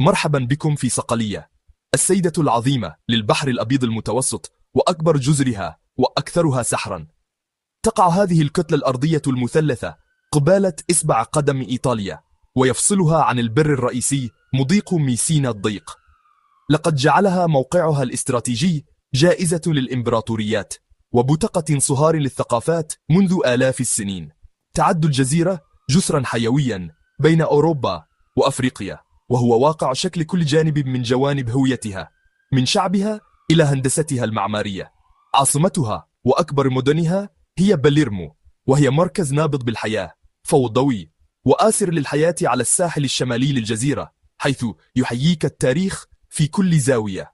مرحبا بكم في صقلية، السيدة العظيمة للبحر الأبيض المتوسط وأكبر جزرها وأكثرها سحرا. تقع هذه الكتلة الأرضية المثلثة قبالة إصبع قدم إيطاليا، ويفصلها عن البر الرئيسي مضيق ميسينا الضيق. لقد جعلها موقعها الاستراتيجي جائزة للإمبراطوريات وبتقة انصهار للثقافات منذ آلاف السنين. تعد الجزيرة جسرا حيويا بين أوروبا وأفريقيا، وهو واقع شكل كل جانب من جوانب هويتها، من شعبها إلى هندستها المعمارية. عاصمتها وأكبر مدنها هي باليرمو، وهي مركز نابض بالحياة، فوضوي وآسر للحياة على الساحل الشمالي للجزيرة، حيث يحييك التاريخ في كل زاوية.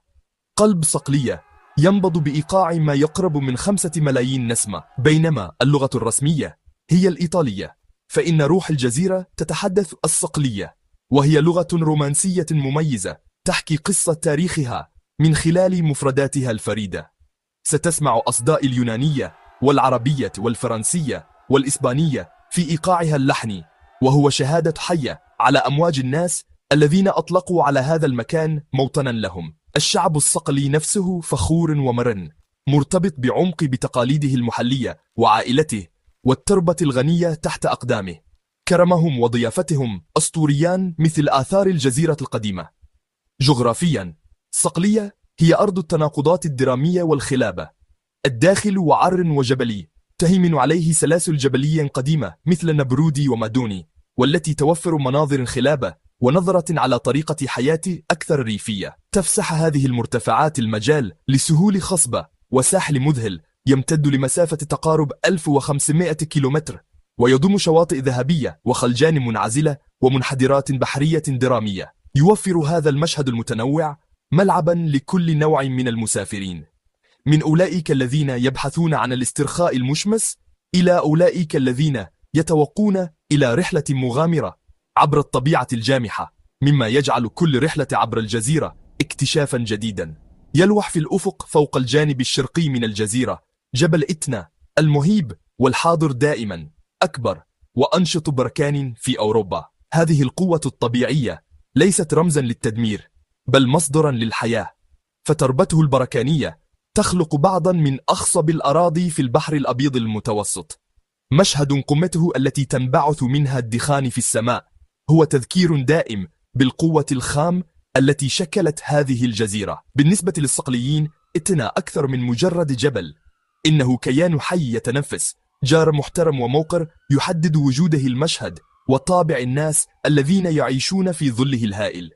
قلب صقلية ينبض بإيقاع ما يقرب من 5 ملايين نسمة، بينما اللغة الرسمية هي الإيطالية، فإن روح الجزيرة تتحدث الصقلية، وهي لغة رومانسية مميزة تحكي قصة تاريخها من خلال مفرداتها الفريدة. ستسمع أصداء اليونانية والعربية والفرنسية والإسبانية في إيقاعها اللحني، وهو شهادة حية على أمواج الناس الذين أطلقوا على هذا المكان موطنا لهم. الشعب الصقلي نفسه فخور ومرن، مرتبط بعمق بتقاليده المحلية وعائلته والتربة الغنية تحت أقدامه. كرمهم وضيافتهم أسطوريان مثل آثار الجزيرة القديمة. جغرافيا، صقلية هي أرض التناقضات الدرامية والخلابة. الداخل وعر وجبلي تهيمن عليه سلاسل جبلية قديمة مثل نبرودي ومادوني، والتي توفر مناظر خلابة ونظرة على طريقة حياة أكثر ريفية. تفسح هذه المرتفعات المجال لسهول خصبة وساحل مذهل يمتد لمسافة تقارب 1500 كيلومتر، ويضم شواطئ ذهبية وخلجان منعزلة ومنحدرات بحرية درامية. يوفر هذا المشهد المتنوع ملعبا لكل نوع من المسافرين، من أولئك الذين يبحثون عن الاسترخاء المشمس إلى أولئك الذين يتوقون إلى رحلة مغامرة عبر الطبيعة الجامحة، مما يجعل كل رحلة عبر الجزيرة اكتشافا جديدا. يلوح في الأفق فوق الجانب الشرقي من الجزيرة جبل إتنا المهيب والحاضر دائما، أكبر وأنشط بركان في أوروبا. هذه القوة الطبيعية ليست رمزا للتدمير، بل مصدرا للحياة، فتربته البركانية تخلق بعضا من أخصب الأراضي في البحر الأبيض المتوسط. مشهد قمته التي تنبعث منها الدخان في السماء هو تذكير دائم بالقوة الخام التي شكلت هذه الجزيرة. بالنسبة للصقليين، إتنا أكثر من مجرد جبل، إنه كيان حي يتنفس، جار محترم وموقر يحدد وجوده المشهد وطابع الناس الذين يعيشون في ظله الهائل.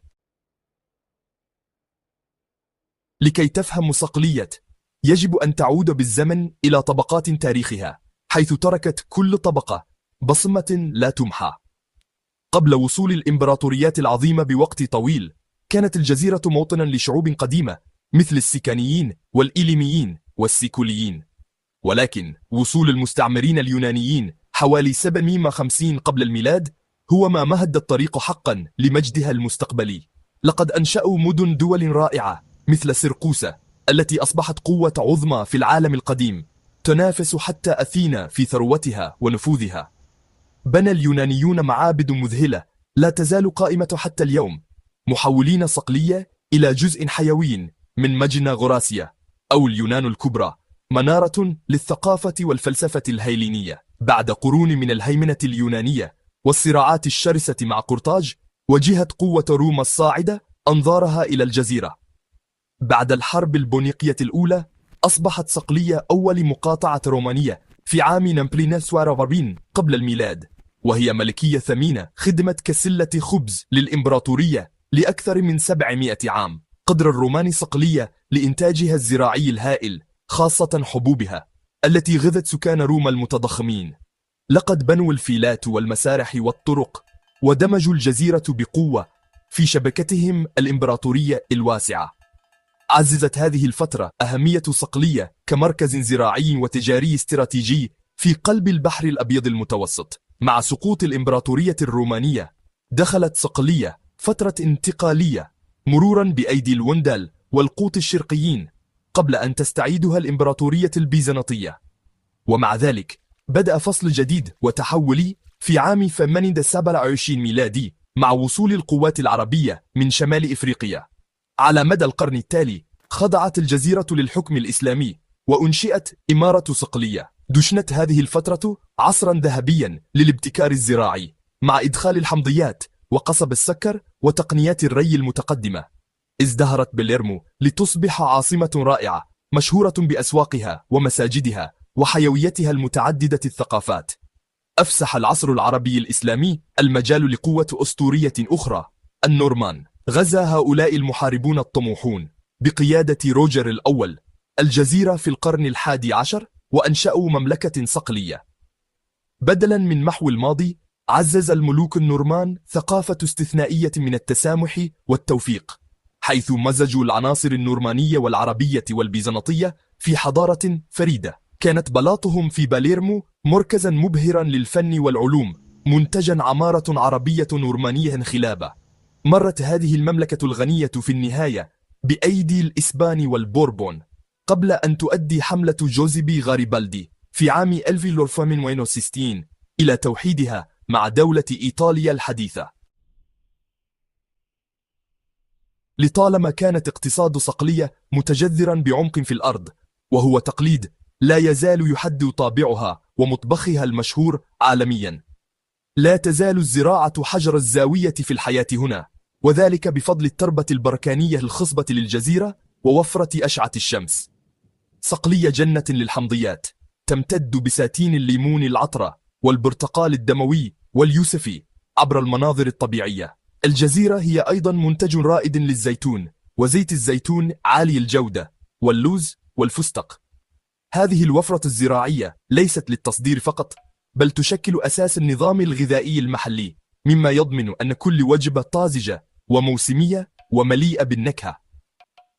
لكي تفهم صقلية يجب أن تعود بالزمن إلى طبقات تاريخها، حيث تركت كل طبقة بصمة لا تمحى. قبل وصول الإمبراطوريات العظيمة بوقت طويل، كانت الجزيرة موطنا لشعوب قديمة مثل السكانيين والإيليميين والسيكوليين، ولكن وصول المستعمرين اليونانيين حوالي 750 قبل الميلاد هو ما مهد الطريق حقا لمجدها المستقبلي. لقد أنشأوا مدن دول رائعة مثل سرقوسة التي أصبحت قوة عظمى في العالم القديم، تنافس حتى أثينا في ثروتها ونفوذها. بنى اليونانيون معابد مذهلة لا تزال قائمة حتى اليوم، محولين صقلية إلى جزء حيوي من مجنى غوراسيا أو اليونان الكبرى، منارة للثقافة والفلسفة الهيلينية. بعد قرون من الهيمنة اليونانية والصراعات الشرسة مع قرطاج، وجهت قوة روما الصاعدة أنظارها إلى الجزيرة. بعد الحرب البونيقية الأولى، أصبحت صقلية أول مقاطعة رومانية في عام نمبلينا سوارافارين قبل الميلاد، وهي ملكية ثمينة خدمت كسلة خبز للإمبراطورية لأكثر من 700 عام. قدر الرومان صقلية لإنتاجها الزراعي الهائل، خاصة حبوبها التي غذت سكان روما المتضخمين. لقد بنوا الفيلات والمسارح والطرق، ودمجوا الجزيرة بقوة في شبكتهم الإمبراطورية الواسعة. عززت هذه الفترة أهمية صقلية كمركز زراعي وتجاري استراتيجي في قلب البحر الأبيض المتوسط. مع سقوط الإمبراطورية الرومانية، دخلت صقلية فترة انتقالية مرورا بأيدي الوندال والقوط الشرقيين قبل أن تستعيدها الإمبراطورية البيزنطية. ومع ذلك بدأ فصل جديد وتحولي في عام 827 ميلادي مع وصول القوات العربية من شمال إفريقيا. على مدى القرن التالي خضعت الجزيرة للحكم الإسلامي وأنشئت إمارة صقلية. دشنت هذه الفترة عصرا ذهبيا للابتكار الزراعي مع إدخال الحمضيات وقصب السكر وتقنيات الري المتقدمة. ازدهرت باليرمو لتصبح عاصمة رائعة مشهورة بأسواقها ومساجدها وحيويتها المتعددة الثقافات. أفسح العصر العربي الإسلامي المجال لقوة أسطورية أخرى، النورمان. غزا هؤلاء المحاربون الطموحون بقيادة روجر الأول الجزيرة في القرن الحادي عشر وأنشأوا مملكة صقلية. بدلا من محو الماضي، عزز الملوك النورمان ثقافة استثنائية من التسامح والتوفيق، حيث مزجوا العناصر النورمانية والعربية والبيزنطية في حضارة فريدة. كانت بلاطهم في باليرمو مركزا مبهرا للفن والعلوم، منتجا عمارة عربية نورمانية خلابة. مرت هذه المملكة الغنية في النهاية بأيدي الإسبان والبوربون، قبل أن تؤدي حملة جوزيبي غاريبالدي في عام 1461 إلى توحيدها مع دولة إيطاليا الحديثة. لطالما كانت اقتصاد صقلية متجذرا بعمق في الأرض، وهو تقليد لا يزال يحدد طابعها ومطبخها المشهور عالميا. لا تزال الزراعة حجر الزاوية في الحياة هنا، وذلك بفضل التربة البركانية الخصبة للجزيرة ووفرة أشعة الشمس. صقلية جنة للحمضيات، تمتد بساتين الليمون العطرة والبرتقال الدموي واليوسفي عبر المناظر الطبيعية. الجزيرة هي أيضا منتج رائد للزيتون وزيت الزيتون عالي الجودة واللوز والفستق. هذه الوفرة الزراعية ليست للتصدير فقط، بل تشكل أساس النظام الغذائي المحلي، مما يضمن أن كل وجبة طازجة وموسمية ومليئة بالنكهة.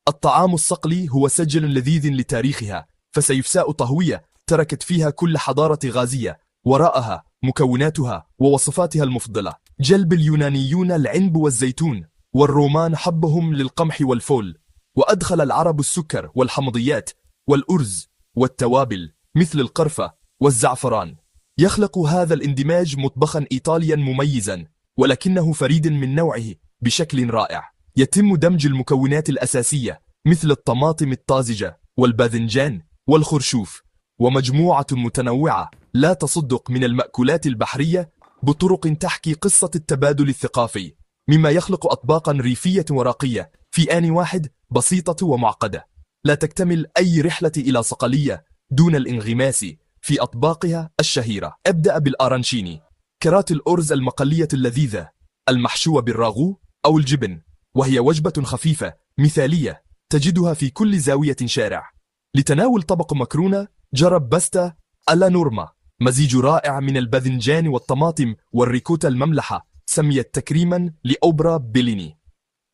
الطعام الصقلي هو سجل لذيذ لتاريخها، فسيفساء طهوية تركت فيها كل حضارة غازية وراءها مكوناتها ووصفاتها المفضلة. جلب اليونانيون العنب والزيتون، والرومان حبهم للقمح والفول، وأدخل العرب السكر والحمضيات والأرز والتوابل مثل القرفة والزعفران. يخلق هذا الاندماج مطبخا إيطاليا مميزا، ولكنه فريد من نوعه بشكل رائع. يتم دمج المكونات الأساسية مثل الطماطم الطازجة والباذنجان والخرشوف، ومجموعة متنوعة لا تصدق من المأكولات البحرية بطرق تحكي قصة التبادل الثقافي، مما يخلق أطباقا ريفية وراقية في آن واحد، بسيطة ومعقدة. لا تكتمل أي رحلة إلى صقلية دون الانغماس في أطباقها الشهيرة. أبدأ بالأرانشيني، كرات الأرز المقلية اللذيذة المحشوة بالراغو أو الجبن، وهي وجبة خفيفة مثالية تجدها في كل زاوية شارع. لتناول طبق مكرونة، جرب باستا ألا نورما، مزيج رائع من الباذنجان والطماطم والريكوتا المملحة، سميت تكريما لأوبرا بيليني.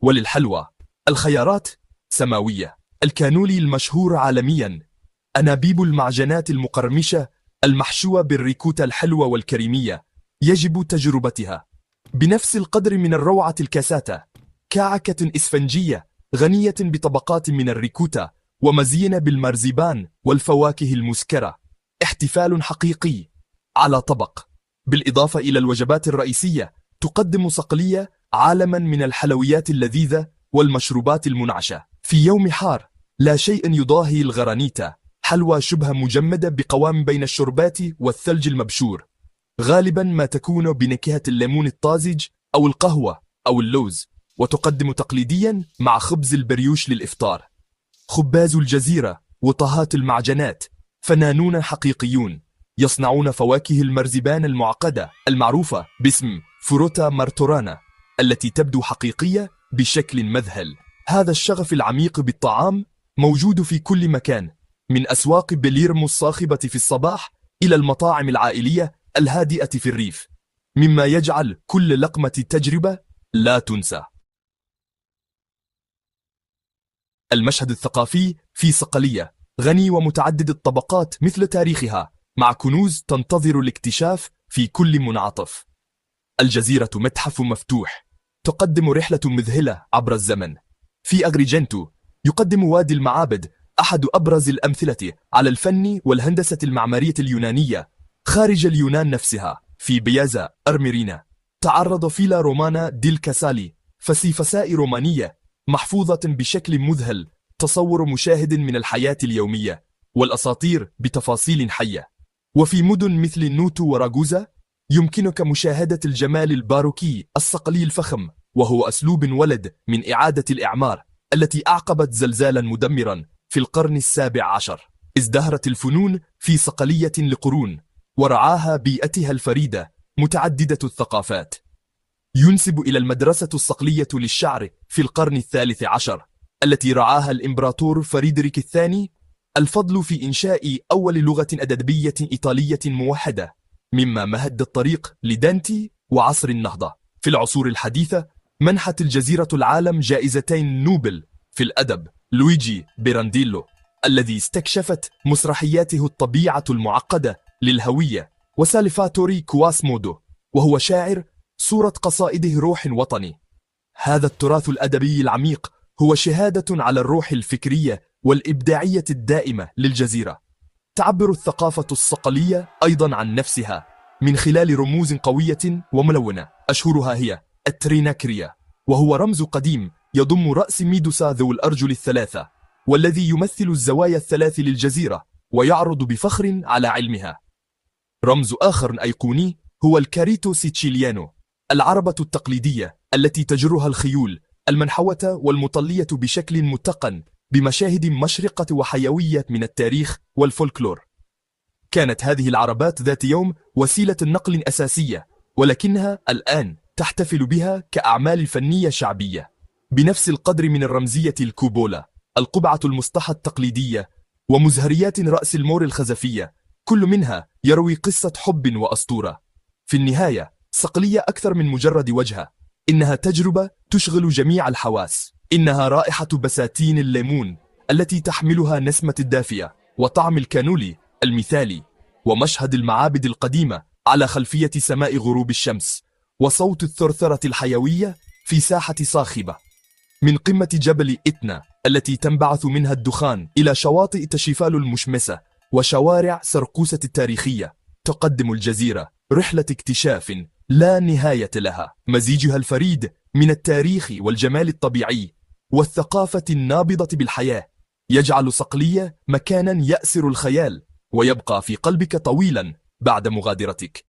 وللحلوى، الخيارات سماوية، الكانولي المشهور عالميا، أنابيب المعجنات المقرمشة المحشوة بالريكوتا الحلوة والكريمية، يجب تجربتها. بنفس القدر من الروعة الكاساتا، كعكة إسفنجية غنية بطبقات من الريكوتا ومزينة بالمرزبان والفواكه المسكرة، احتفال حقيقي على طبق. بالإضافة إلى الوجبات الرئيسية، تقدم صقلية عالما من الحلويات اللذيذة والمشروبات المنعشة. في يوم حار لا شيء يضاهي الغرانيتا، حلوى شبه مجمدة بقوام بين الشربات والثلج المبشور، غالبا ما تكون بنكهة الليمون الطازج أو القهوة أو اللوز، وتقدم تقليديا مع خبز البريوش للإفطار. خباز الجزيرة وطهاة المعجنات فنانون حقيقيون، يصنعون فواكه المرزبان المعقدة المعروفة باسم فروتا مارتورانا، التي تبدو حقيقية بشكل مذهل. هذا الشغف العميق بالطعام موجود في كل مكان، من أسواق بليرمو الصاخبة في الصباح إلى المطاعم العائلية الهادئة في الريف، مما يجعل كل لقمة تجربة لا تنسى. المشهد الثقافي في صقلية غني ومتعدد الطبقات مثل تاريخها، مع كنوز تنتظر الاكتشاف في كل منعطف. الجزيرة متحف مفتوح، تقدم رحلة مذهلة عبر الزمن. في أغريجنتو يقدم وادي المعابد أحد أبرز الأمثلة على الفن والهندسة المعمارية اليونانية خارج اليونان نفسها. في بيازا أرميرينا تعرض فيلا رومانا ديل كاسالي فسيفساء رومانية محفوظة بشكل مذهل، تصور مشاهد من الحياة اليومية والأساطير بتفاصيل حية. وفي مدن مثل نوتو وراغوزا يمكنك مشاهدة الجمال الباروكي الصقلي الفخم، وهو أسلوب ولد من إعادة الإعمار التي أعقبت زلزالا مدمرا في القرن ال17. ازدهرت الفنون في صقلية لقرون ورعاها بيئتها الفريدة متعددة الثقافات. ينسب إلى المدرسة الصقلية للشعر في القرن ال13 التي رعاها الإمبراطور فريدريك الثاني الفضل في إنشاء أول لغة أدبية إيطالية موحدة، مما مهد الطريق لدانتي وعصر النهضة. في العصور الحديثة منحت الجزيرة العالم جائزتين نوبل في الأدب لويجي بيرانديلو الذي استكشفت مسرحياته الطبيعة المعقدة للهوية، وسالفاتوري كواسمودو وهو شاعر صورة قصائده روح وطني. هذا التراث الأدبي العميق هو شهادة على الروح الفكرية والإبداعية الدائمة للجزيرة. تعبر الثقافة الصقلية أيضا عن نفسها من خلال رموز قوية وملونة، أشهرها هي التريناكريا، وهو رمز قديم يضم رأس ميدوسا ذو الأرجل الثلاثة، والذي يمثل الزوايا الثلاث للجزيرة ويعرض بفخر على علمها. رمز آخر أيقوني هو الكاريتو سيتشيليانو، العربة التقليدية التي تجرها الخيول المنحوة والمطلية بشكل متقن بمشاهد مشرقة وحيوية من التاريخ والفولكلور. كانت هذه العربات ذات يوم وسيلة نقل أساسية، ولكنها الآن تحتفل بها كأعمال فنية شعبية بنفس القدر من الرمزية. الكوبولا، القبعة المسطحة التقليدية، ومزهريات رأس المور الخزفية، كل منها يروي قصة حب وأسطورة. في النهاية صقلية أكثر من مجرد وجهة، إنها تجربة تشغل جميع الحواس. إنها رائحة بساتين الليمون التي تحملها نسمة الدافية، وطعم الكانولي المثالي، ومشهد المعابد القديمة على خلفية سماء غروب الشمس، وصوت الثرثرة الحيوية في ساحة صاخبة. من قمة جبل إتنا التي تنبعث منها الدخان إلى شواطئ تشيفال المشمسة وشوارع سرقوسة التاريخية، تقدم الجزيرة رحلة اكتشاف لا نهاية لها. مزيجها الفريد من التاريخ والجمال الطبيعي والثقافة النابضة بالحياة يجعل صقلية مكانا يأسر الخيال ويبقى في قلبك طويلا بعد مغادرتك.